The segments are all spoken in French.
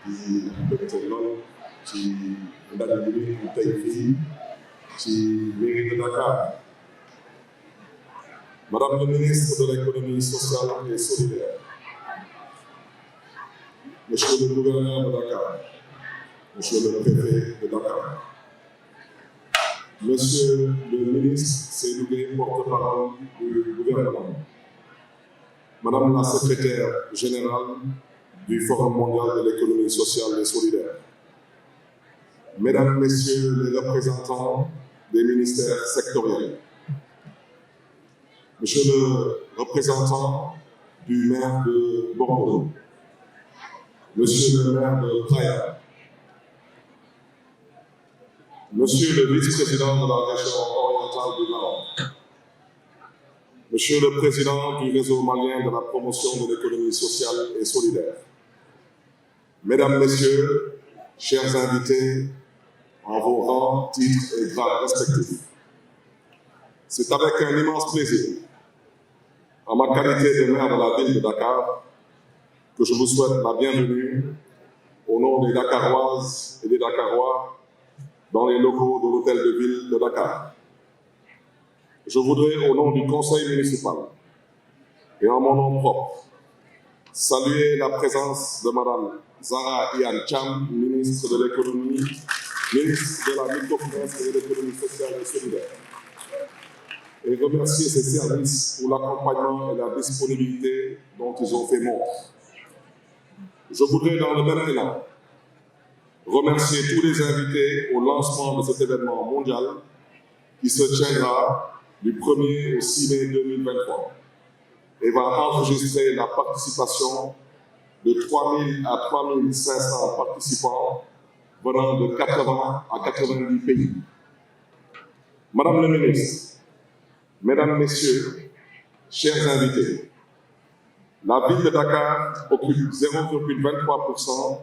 di mbégte lool ci ndaje bi ñu tey fii ci mairie de Dakar. Madame le ministre de l'économie sociale et solidaire, Monsieur le gouverneur de Dakar, Monsieur le préfet de Dakar, Monsieur le ministre Seydou Gueye, porte-parole du gouvernement, Madame la secrétaire générale du Forum mondial de l'économie sociale et solidaire, Mesdames, Messieurs les représentants des ministères sectoriels, Monsieur le représentant du maire de Bordeaux, Monsieur le maire de Praia, Monsieur le vice-président de la région orientale du Nord, Monsieur le président du réseau malien de la promotion de l'économie sociale et solidaire, Mesdames, Messieurs, chers invités, en vos rangs, titres et grades respectifs, c'est avec un immense plaisir, en ma qualité de maire de la ville de Dakar, que je vous souhaite la bienvenue au nom des Dakaroises et des Dakarois dans les locaux de l'hôtel de ville de Dakar. Je voudrais, au nom du conseil municipal et en mon nom propre, saluer la présence de Madame Zahra Iyane Thiam, ministre de l'économie, ministre de la microfinance et de l'économie sociale et solidaire, et remercier ses services pour l'accompagnement et la disponibilité dont ils ont fait montre. Je voudrais, dans le même élan, remercier tous les invités au lancement de cet événement mondial qui se tiendra du 1er au 6 mai 2023 et va enregistrer la participation de 3 000 à 3 500 participants venant de 80 à 90 pays. Madame le ministre, Mesdames, Messieurs, chers invités, la ville de Dakar occupe 0,23%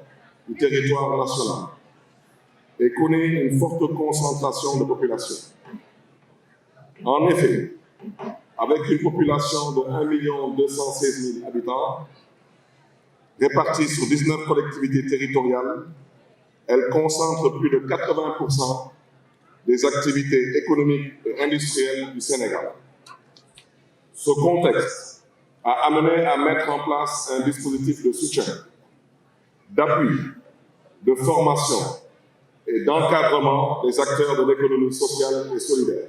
du territoire national et connaît une forte concentration de population. En effet, avec une population de 1 216 000 habitants, répartis sur 19 collectivités territoriales, elle concentre plus de 80% des activités économiques et industrielles du Sénégal. Ce contexte a amené à mettre en place un dispositif de soutien, d'appui, de formation et d'encadrement des acteurs de l'économie sociale et solidaire.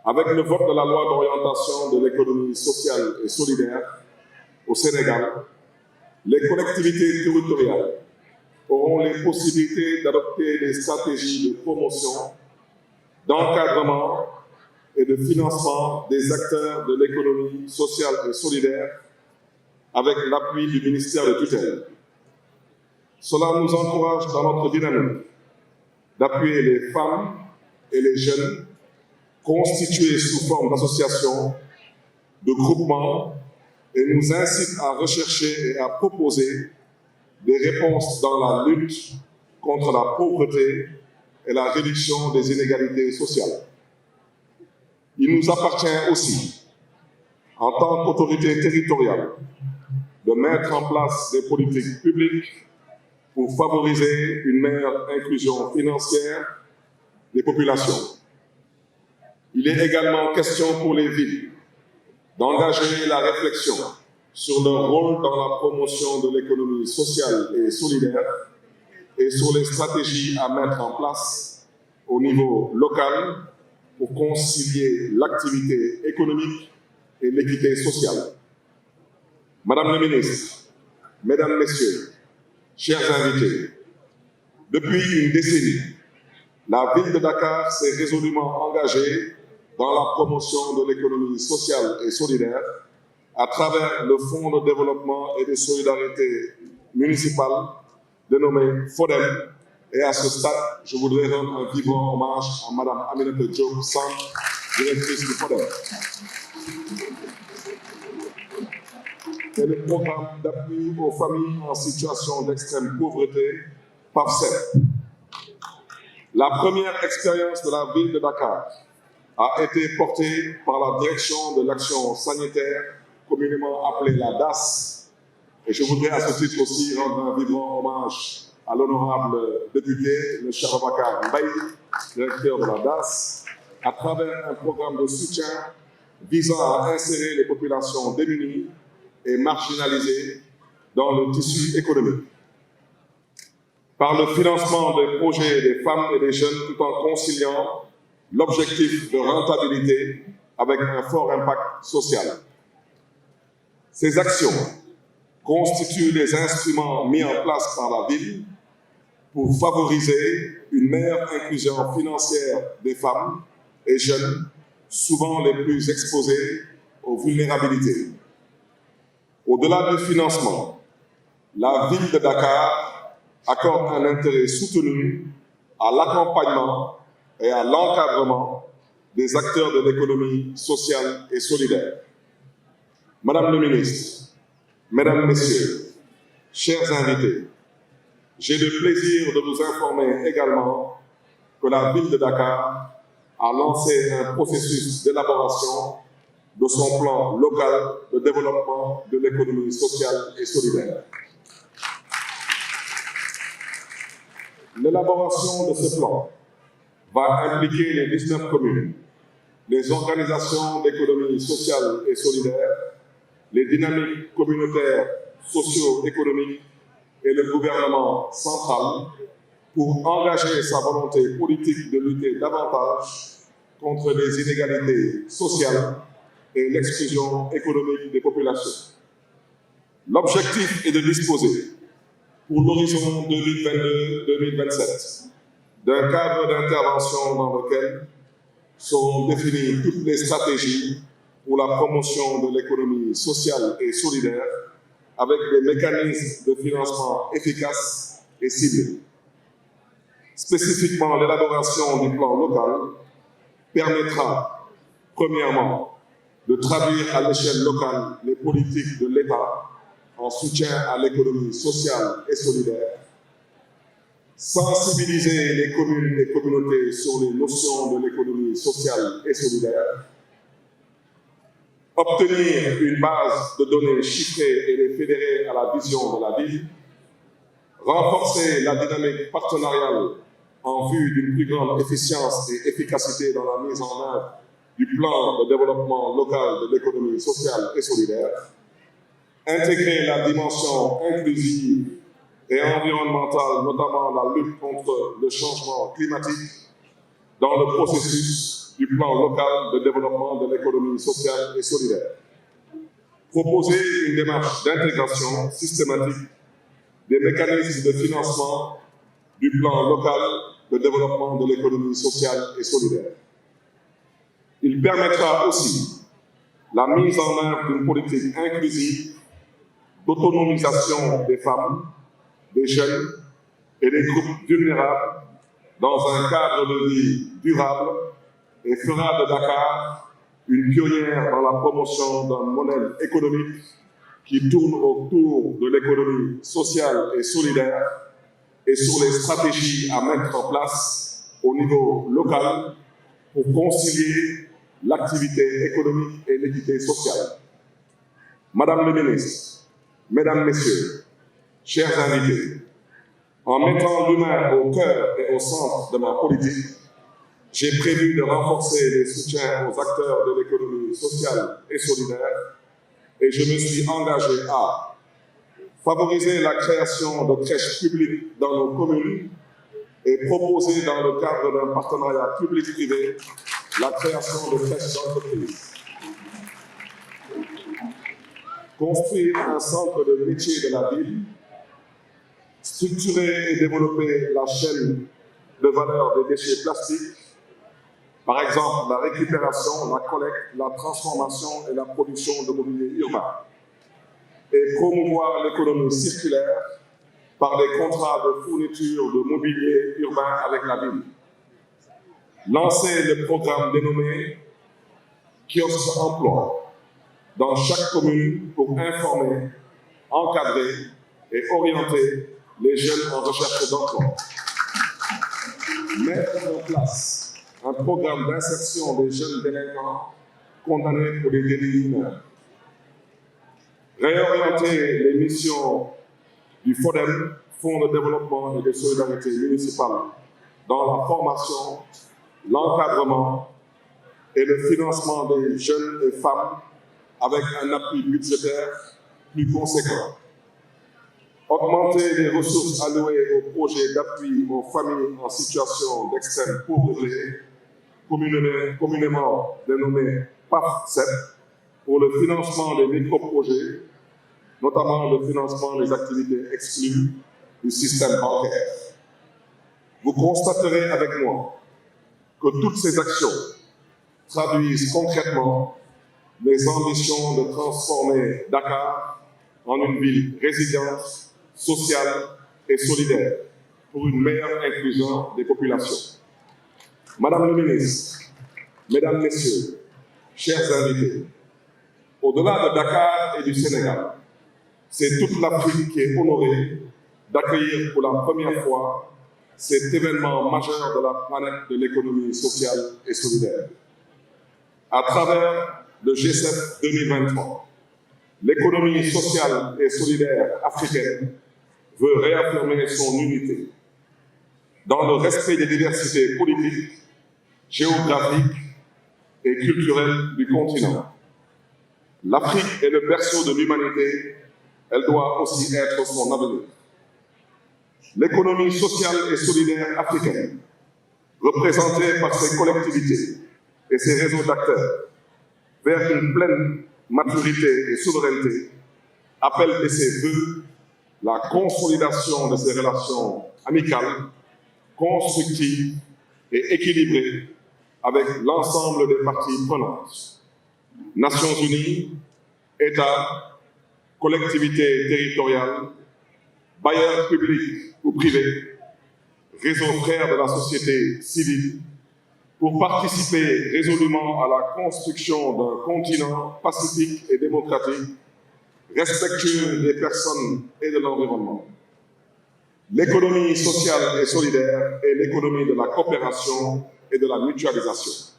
Avec le vote de la loi d'orientation de l'économie sociale et solidaire au Sénégal, les collectivités territoriales auront les possibilités d'adopter des stratégies de promotion, d'encadrement et de financement des acteurs de l'économie sociale et solidaire avec l'appui du ministère de tutelle. Cela nous encourage dans notre dynamique d'appuyer les femmes et les jeunes constitués sous forme d'associations, de groupements et nous incite à rechercher et à proposer des réponses dans la lutte contre la pauvreté et la réduction des inégalités sociales. Il nous appartient aussi, en tant qu'autorité territoriale, de mettre en place des politiques publiques pour favoriser une meilleure inclusion financière des populations. Il est également question pour les villes d'engager la réflexion sur leur rôle dans la promotion de l'économie sociale et solidaire et sur les stratégies à mettre en place au niveau local pour concilier l'activité économique et l'équité sociale. Madame la ministre, Mesdames, Messieurs, chers invités, depuis une décennie, la ville de Dakar s'est résolument engagée dans la promotion de l'économie sociale et solidaire à travers le Fonds de développement et de solidarité municipale dénommé FODEM. Et à ce stade, je voudrais rendre un vibrant hommage à Madame Aminata Diop Samb, directrice du FODEM. Et le programme d'appui aux familles en situation d'extrême pauvreté, PAFSEP. La première expérience de la ville de Dakar a été portée par la direction de l'action sanitaire, communément appelée la DAS, Et je voudrais à ce titre aussi rendre un vibrant hommage à l'honorable député, M. Abakar Mbaye, directeur de la DAS, à travers un programme de soutien visant à insérer les populations démunies et marginalisées dans le tissu économique. Par le financement des projets des femmes et des jeunes tout en conciliant l'objectif de rentabilité avec un fort impact social. Ces actions constituent les instruments mis en place par la ville pour favoriser une meilleure inclusion financière des femmes et jeunes, souvent les plus exposés aux vulnérabilités. Au-delà du financement, la ville de Dakar accorde un intérêt soutenu à l'accompagnement et à l'encadrement des acteurs de l'économie sociale et solidaire. Madame le ministre, Mesdames, Messieurs, chers invités, j'ai le plaisir de vous informer également que la ville de Dakar a lancé un processus d'élaboration de son plan local de développement de l'économie sociale et solidaire. L'élaboration de ce plan va impliquer les 19 communes, les organisations d'économie sociale et solidaire, les dynamiques communautaires socio-économiques et le gouvernement central pour engager sa volonté politique de lutter davantage contre les inégalités sociales et l'exclusion économique des populations. L'objectif est de disposer, pour l'horizon 2022-2027, d'un cadre d'intervention dans lequel seront définies toutes les stratégies pour la promotion de l'économie sociale et solidaire avec des mécanismes de financement efficaces et ciblés. Spécifiquement, l'élaboration du plan local permettra, premièrement, de traduire à l'échelle locale les politiques de l'État en soutien à l'économie sociale et solidaire, sensibiliser les communes et communautés sur les notions de l'économie sociale et solidaire, obtenir une base de données chiffrées et les fédérer à la vision de la ville, renforcer la dynamique partenariale en vue d'une plus grande efficience et efficacité dans la mise en œuvre du plan de développement local de l'économie sociale et solidaire, intégrer la dimension inclusive et environnementale, notamment la lutte contre le changement climatique, dans le processus du plan local de développement de l'économie sociale et solidaire. Proposer une démarche d'intégration systématique des mécanismes de financement du plan local de développement de l'économie sociale et solidaire. Il permettra aussi la mise en œuvre d'une politique inclusive d'autonomisation des femmes, des jeunes et des groupes vulnérables dans un cadre de vie durable et fera de Dakar une pionnière dans la promotion d'un modèle économique qui tourne autour de l'économie sociale et solidaire et sur les stratégies à mettre en place au niveau local pour concilier l'activité économique et l'équité sociale. Madame le ministre, Mesdames, Messieurs, chers invités, en mettant l'humain au cœur et au centre de ma politique, j'ai prévu de renforcer les soutiens aux acteurs de l'économie sociale et solidaire et je me suis engagé à favoriser la création de crèches publiques dans nos communes et proposer dans le cadre d'un partenariat public-privé la création de crèches d'entreprise. Construire un centre de métier de la ville, structurer et développer la chaîne de valeur des déchets plastiques, par exemple la récupération, la collecte, la transformation et la production de mobilier urbain, et promouvoir l'économie circulaire par des contrats de fourniture de mobilier urbain avec la ville. Lancer le programme dénommé Kiosque Emploi dans chaque commune pour informer, encadrer et orienter les jeunes en recherche d'emploi. Mettre en place un programme d'insertion des jeunes délinquants condamnés pour des délits mineurs. réorienter les missions du FODEM, Fonds de développement et de solidarité municipale, dans la formation, l'encadrement et le financement des jeunes et femmes avec un appui budgétaire plus conséquent. Augmenter les ressources allouées aux projets d'appui aux familles en situation d'extrême pauvreté, communément dénommé PAF-7, pour le financement des micro-projets, notamment le financement des activités exclues du système bancaire. Vous constaterez avec moi que toutes ces actions traduisent concrètement les ambitions de transformer Dakar en une ville résiliente, sociale et solidaire pour une meilleure inclusion des populations. Madame le ministre, Mesdames, Messieurs, chers invités, au-delà de Dakar et du Sénégal, c'est toute l'Afrique qui est honorée d'accueillir pour la première fois cet événement majeur de la planète de l'économie sociale et solidaire. À travers le G7 2023, l'économie sociale et solidaire africaine veut réaffirmer son unité dans le respect des diversités politiques, géographiques et culturelles du continent. L'Afrique est le berceau de l'humanité, elle doit aussi être son avenir. L'économie sociale et solidaire africaine, représentée par ses collectivités et ses réseaux d'acteurs, vers une pleine maturité et souveraineté, appelle de ses vœux la consolidation de ses relations amicales, constructives et équilibrées avec l'ensemble des parties prenantes. Nations Unies, États, collectivités territoriales, bailleurs publics ou privés, réseaux frères de la société civile, pour participer résolument à la construction d'un continent pacifique et démocratique, respectueux des personnes et de l'environnement. L'économie sociale et solidaire est l'économie de la coopération et de la mutualisation.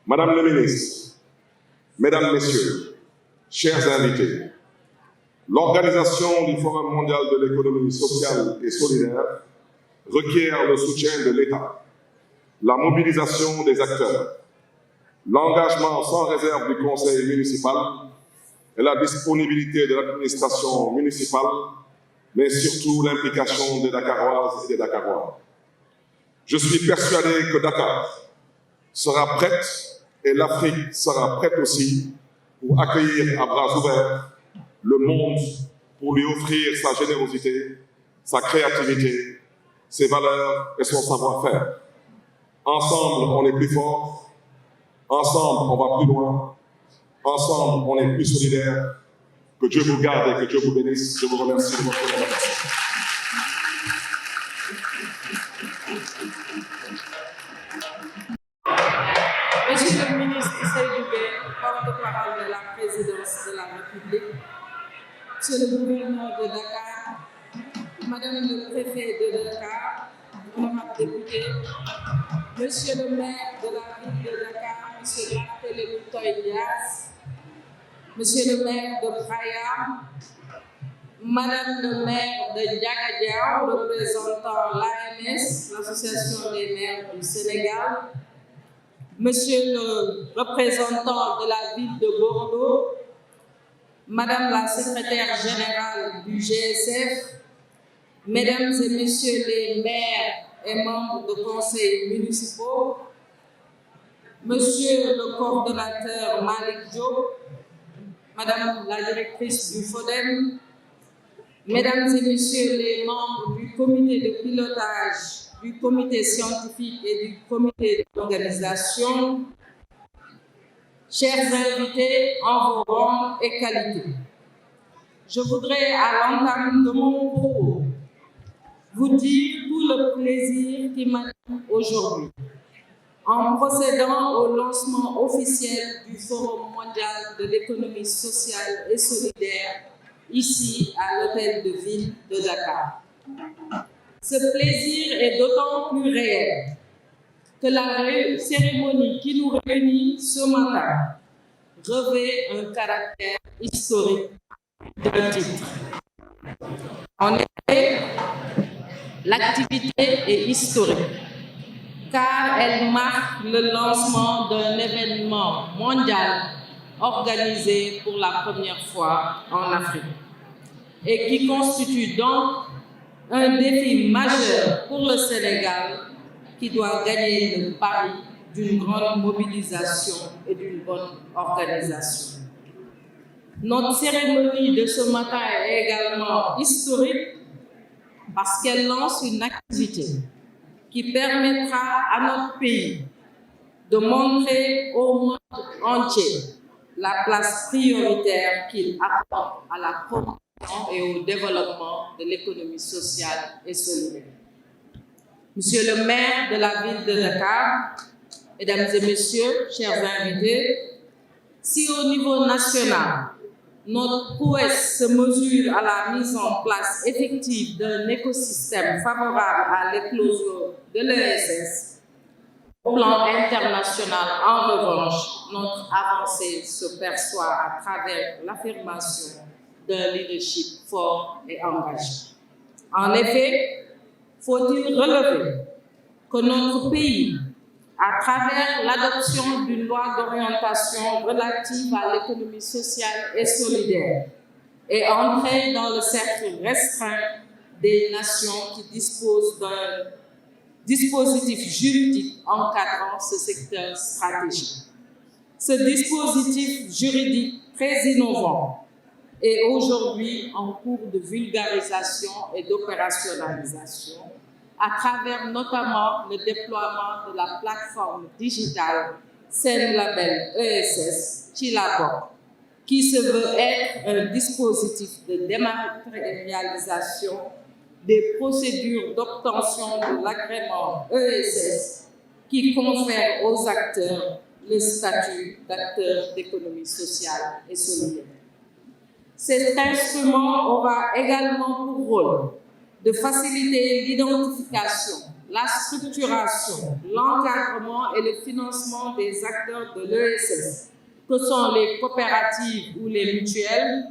Madame le ministre, Mesdames, Messieurs, chers invités, l'organisation du Forum mondial de l'économie sociale et solidaire requiert le soutien de l'État, la mobilisation des acteurs, l'engagement sans réserve du conseil municipal et la disponibilité de l'administration municipale, mais surtout l'implication des Dakaroises et des Dakarois. Je suis persuadé que Dakar sera prête et l'Afrique sera prête aussi pour accueillir à bras ouverts le monde, pour lui offrir sa générosité, sa créativité, ses valeurs et son savoir-faire. Ensemble, on est plus fort. Ensemble, on va plus loin. Ensemble, on est plus solidaires. Que Dieu vous garde et que Dieu vous bénisse. Je vous remercie de votre attention. Monsieur le ministre Seydou Gueye, porte-parole de la présidence de la République, Monsieur le gouverneur de Dakar, Madame le préfet de Dakar, honorable député, Monsieur le maire de la ville de Dakar, Monsieur Barthélémy Toye Dias, Monsieur le maire de Braya, Madame le maire de Diagadia, représentant l'AMS, l'Association des maires du Sénégal, Monsieur le représentant de la ville de Bordeaux, Madame la secrétaire générale du GSF, Mesdames et Messieurs les maires et membres de conseils municipaux, Monsieur le coordonnateur Malik Diop, Madame la directrice du FODEM, Mesdames et Messieurs les membres du comité de pilotage, du comité scientifique et du comité d'organisation, chers invités en vos rangs et qualités, je voudrais à l'entame de mon propos vous dire tout le plaisir qui m'anime aujourd'hui en procédant au lancement officiel du Forum mondial de l'économie sociale et solidaire ici à l'hôtel de ville de Dakar. Ce plaisir est d'autant plus réel que la cérémonie qui nous réunit ce matin revêt un caractère historique d'un titre. En effet, l'activité est historique car elle marque le lancement d'un événement mondial organisé pour la première fois en Afrique et qui constitue donc un défi majeur pour le Sénégal qui doit gagner le pari d'une grande mobilisation et d'une bonne organisation. Notre cérémonie de ce matin est également historique parce qu'elle lance une activité qui permettra à notre pays de montrer au monde entier la place prioritaire qu'il apporte à la promotion et au développement de l'économie sociale et solidaire. Monsieur le maire de la ville de Dakar, mesdames et messieurs, chers invités, si au niveau national, notre prouesse se mesure à la mise en place effective d'un écosystème favorable à l'éclosion de l'ESS, au plan international, en revanche, notre avancée se perçoit à travers l'affirmation d'un leadership fort et engagé. En effet, faut-il relever que notre pays, à travers l'adoption d'une loi d'orientation relative à l'économie sociale et solidaire, est entré dans le cercle restreint des nations qui disposent d'un dispositif juridique encadrant ce secteur stratégique. Ce dispositif juridique très innovant est aujourd'hui en cours de vulgarisation et d'opérationnalisation à travers notamment le déploiement de la plateforme digitale Sen-Label ESS Chilabor, qui se veut être un dispositif de dématérialisation des procédures d'obtention de l'agrément ESS qui confère aux acteurs le statut d'acteurs d'économie sociale et solidaire. Cet instrument aura également pour rôle de faciliter l'identification, la structuration, l'encadrement et le financement des acteurs de l'ESS, que sont les coopératives ou les mutuelles,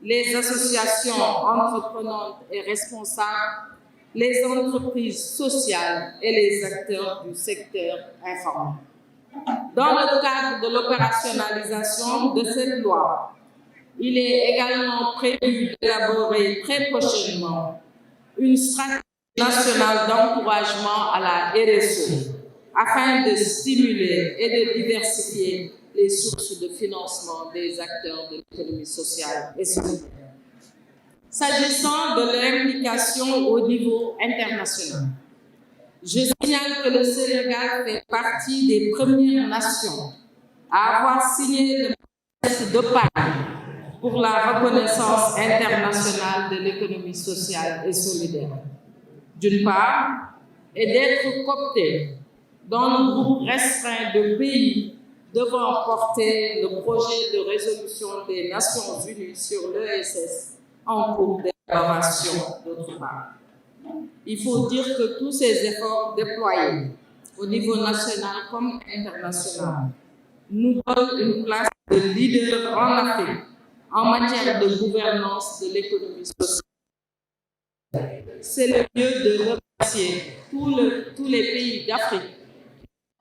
les associations entreprenantes et responsables, les entreprises sociales et les acteurs du secteur informel. Dans le cadre de l'opérationnalisation de cette loi, il est également prévu d'élaborer très prochainement une stratégie nationale d'encouragement à la RSE afin de stimuler et de diversifier les sources de financement des acteurs de l'économie sociale et solidaire. S'agissant de l'implication au niveau international, je signale que le Sénégal fait partie des premières nations à avoir signé le manifeste de Paris pour la reconnaissance internationale de l'économie sociale et solidaire, d'une part, et d'être coopté dans le groupe restreint de pays devant porter le projet de résolution des Nations Unies sur l'ESS en cours d'élaboration d'autre part. Il faut dire que tous ces efforts déployés au niveau national comme international nous donnent une place de leader en Afrique en matière de gouvernance de l'économie sociale. C'est le lieu de remercier tous les pays d'Afrique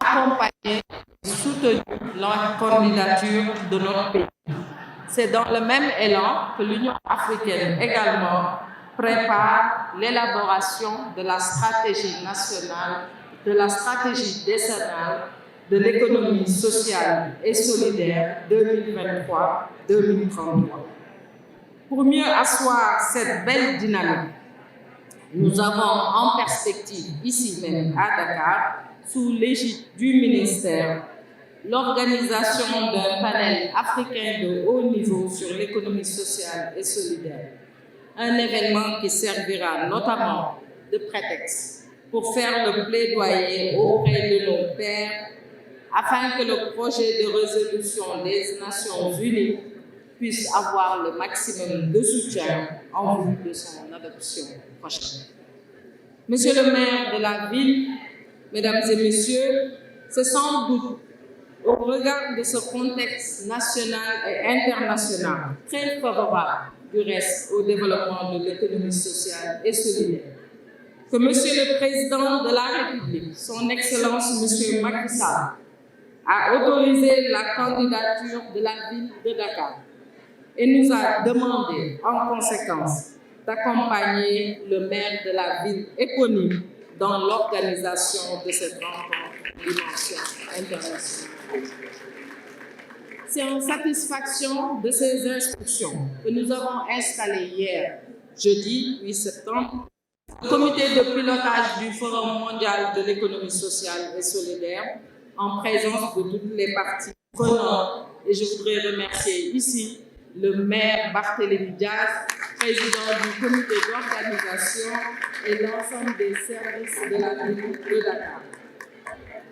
accompagnés et soutenu la candidature de notre pays. C'est dans le même élan que l'Union africaine également prépare l'élaboration de la stratégie nationale, de la stratégie décennale de l'économie sociale et solidaire 2023-2033. Pour mieux asseoir cette belle dynamique, nous avons en perspective ici même à Dakar, sous l'égide du ministère, l'organisation d'un panel africain de haut niveau sur l'économie sociale et solidaire. Un événement qui servira notamment de prétexte pour faire le plaidoyer auprès de nos pairs afin que le projet de résolution des Nations Unies puisse avoir le maximum de soutien en vue de son adoption prochaine. Monsieur le maire de la ville, mesdames et messieurs, c'est sans doute au regard de ce contexte national et international très favorable du reste au développement de l'économie sociale et solidaire. Que Monsieur le Président de la République, Son Excellence Monsieur Macky Sall, a autorisé la candidature de la ville de Dakar et nous a demandé en conséquence d'accompagner le maire de la ville éponyme dans l'organisation de cette rencontre de dimension internationale. C'est en satisfaction de ces instructions que nous avons installé hier, jeudi 8 septembre, le comité de pilotage du Forum mondial de l'économie sociale et solidaire en présence de toutes les parties prenantes. Et je voudrais remercier ici le maire Barthélémy Diaz, président du comité d'organisation et l'ensemble des services de la ville de Dakar.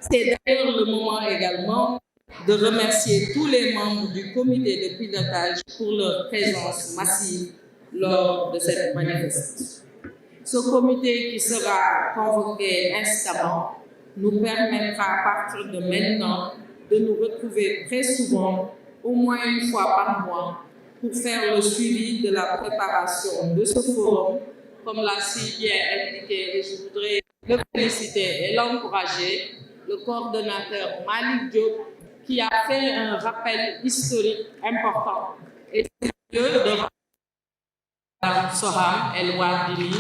C'est d'ailleurs le moment également de remercier tous les membres du comité de pilotage pour leur présence massive lors de cette manifestation. Ce comité qui sera convoqué instamment nous permettra à partir de maintenant de nous retrouver très souvent, au moins une fois par mois, pour faire le suivi de la préparation de ce forum, comme l'a si bien indiqué, et je voudrais le féliciter et l'encourager, le coordonnateur Malik Diop, qui a fait un rappel historique important. Et c'est lieu de Mme Soham El Wardini,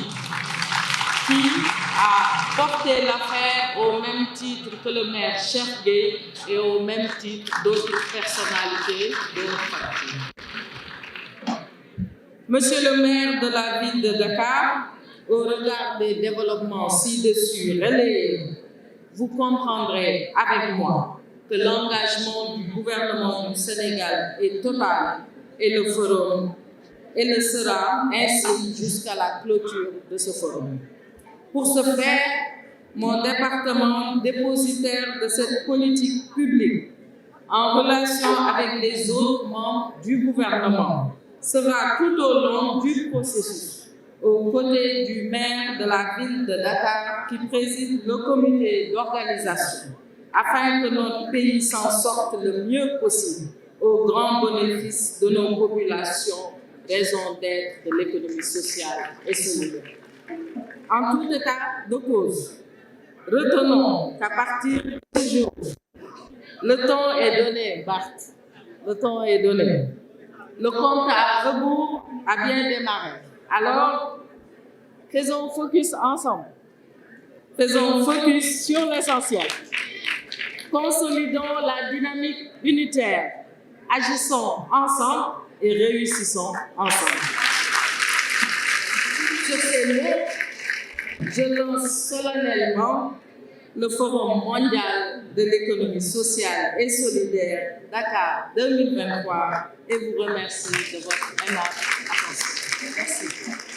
qui a porté l'affaire au même titre que le maire Cheikh Gueye et au même titre d'autres personnalités de notre parti. Monsieur le maire de la ville de Dakar, au regard des développements ci-dessus relayés, vous comprendrez avec moi que l'engagement du gouvernement du Sénégal est total et le forum et le sera ainsi jusqu'à la clôture de ce forum. Pour ce faire, mon département, dépositaire de cette politique publique, en relation avec les autres membres du gouvernement, sera tout au long du processus, aux côtés du maire de la ville de Dakar qui préside le comité d'organisation, afin que notre pays s'en sorte le mieux possible au grand bénéfice de nos populations, raison d'être de l'économie sociale et solidaire. En tout état de cause, retenons qu'à partir de ce jour, le temps est donné, Bart, le temps est donné. Le compte à rebours a bien démarré. Alors, faisons focus ensemble. Faisons focus sur l'essentiel. Consolidons la dynamique unitaire. Agissons ensemble et réussissons ensemble. Sur ces mots, je lance solennellement le Forum mondial de l'économie sociale et solidaire Dakar 2023 et vous remercie de votre aimable attention. Merci.